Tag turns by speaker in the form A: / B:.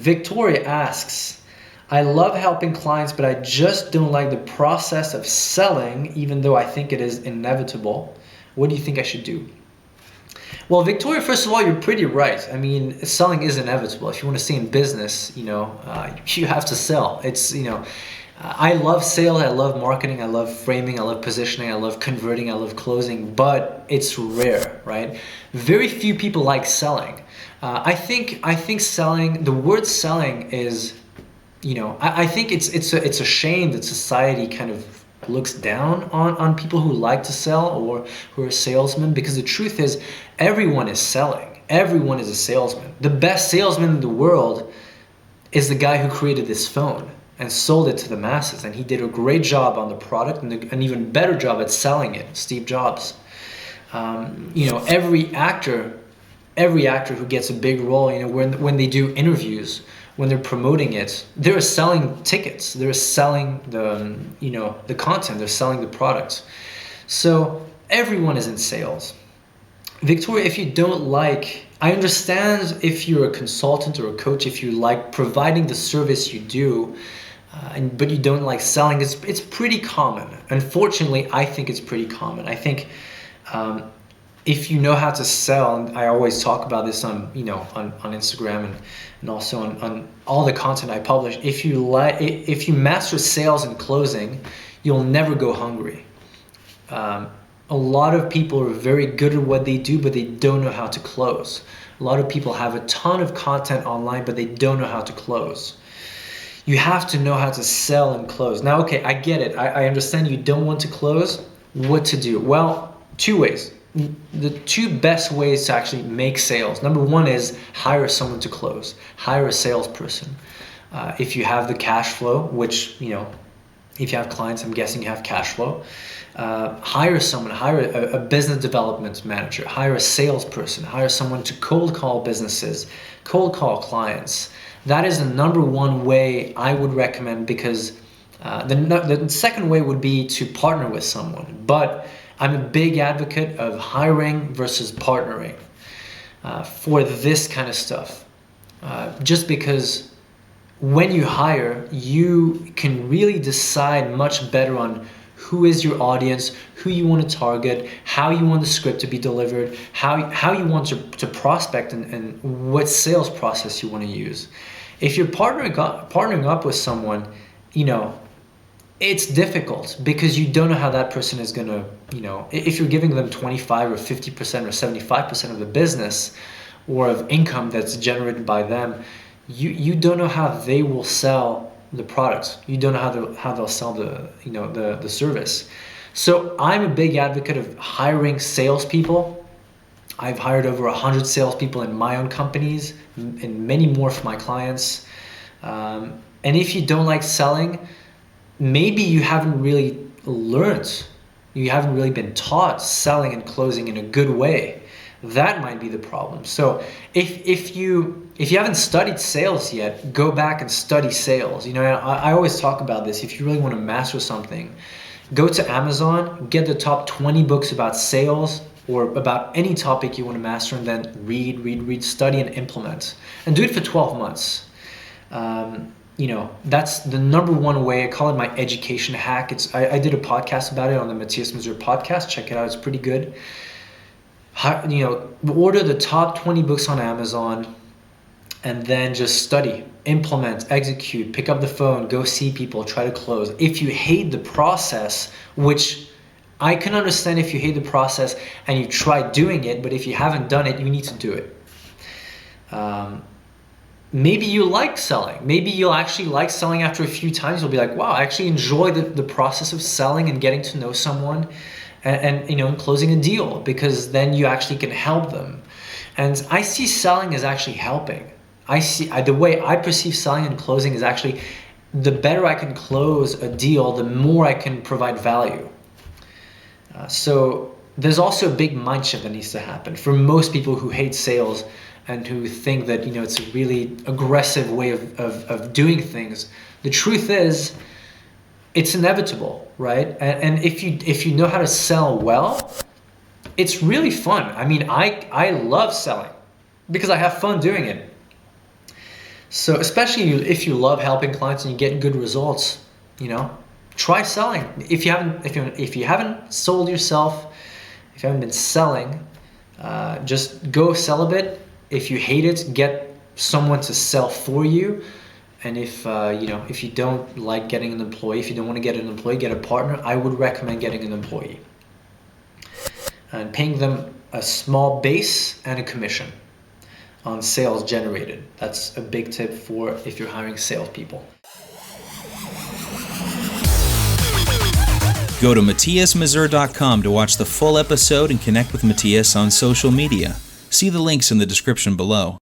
A: Victoria asks, I love helping clients, but I just don't like the process of selling, even though I think it is inevitable. What do you think I should do? Well, Victoria, first of all, you're pretty right. I mean, selling is inevitable. If you want to stay in business, you have to sell. I love sales, I love marketing, I love framing, I love positioning, I love converting, I love closing, but it's rare, right? Very few people like selling. I think selling, the word selling is, I think it's a shame that society kind of looks down on people who like to sell or who are salesmen, because the truth is everyone is selling. Everyone is a salesman. The best salesman in the world is the guy who created this phone and sold it to the masses, and he did a great job on the product and an even better job at selling it, Steve Jobs. Every actor who gets a big role, when they do interviews, when they're promoting it, they're selling tickets, they're selling the content, they're selling the product. So everyone is in sales. Victoria, if you don't like, I understand if you're a consultant or a coach, if you like providing the service you do, but you don't like selling, it's pretty common. Unfortunately, I think it's pretty common. I think if you know how to sell, and I always talk about this on Instagram and also on all the content I publish, if you master sales and closing, you'll never go hungry. A lot of people are very good at what they do, but they don't know how to close. A lot of people have a ton of content online, but they don't know how to close. You have to know how to sell and close. Now, okay, I get it. I understand you don't want to close. What to do? Well, two ways. The two best ways to actually make sales. Number one is hire someone to close. Hire a salesperson. If you have the cash flow, which, if you have clients, I'm guessing you have cash flow. Hire someone, hire a business development manager, hire a salesperson, hire someone to cold call businesses, cold call clients. That is the number one way I would recommend, because the second way would be to partner with someone. But I'm a big advocate of hiring versus partnering for this kind of stuff. Just because when you hire, you can really decide much better on who is your audience, who you want to target, how you want the script to be delivered, how you want to prospect, and what sales process you want to use. If you're partnering up with someone, it's difficult because you don't know how that person is going to, if you're giving them 25 or 50% or 75% of the business or of income that's generated by them, you don't know how they will sell the products. You don't know how they'll sell the service. So I'm a big advocate of hiring salespeople. I've hired over 100 salespeople in my own companies and many more for my clients. And if you don't like selling, maybe you haven't really learned, you haven't really been taught selling and closing in a good way. That might be the problem. So if you haven't studied sales yet, go back and study sales. I always talk about this. If you really want to master something, go to Amazon, get the top 20 books about sales or about any topic you want to master, and then read, study, and implement. And do it for 12 months. That's the number one way. I call it my education hack. I did a podcast about it on the Matthias Mazur podcast. Check it out. It's pretty good. Order the top 20 books on Amazon and then just study, implement, execute, pick up the phone, go see people, try to close. If you hate the process, which I can understand if you hate the process and you try doing it, but if you haven't done it, you need to do it. Maybe you like selling. Maybe you'll actually like selling after a few times. You'll be like, wow, I actually enjoy the process of selling and getting to know someone and closing a deal, because then you actually can help them. And I see selling as actually helping. The way I perceive selling and closing is actually, the better I can close a deal, the more I can provide value. So there's also a big mind shift that needs to happen for most people who hate sales and who think that it's a really aggressive way of doing things. The truth is, it's inevitable, right? And if you know how to sell well, it's really fun. I mean, I love selling because I have fun doing it. So especially if you love helping clients and you get good results, try selling. If you haven't sold yourself, if you haven't been selling, just go sell a bit. If you hate it, get someone to sell for you. And if you don't like getting an employee, if you don't want to get an employee, get a partner. I would recommend getting an employee and paying them a small base and a commission on sales generated. That's a big tip for if you're hiring salespeople.
B: Go to MatthiasMazur.com to watch the full episode and connect with Matthias on social media. See the links in the description below.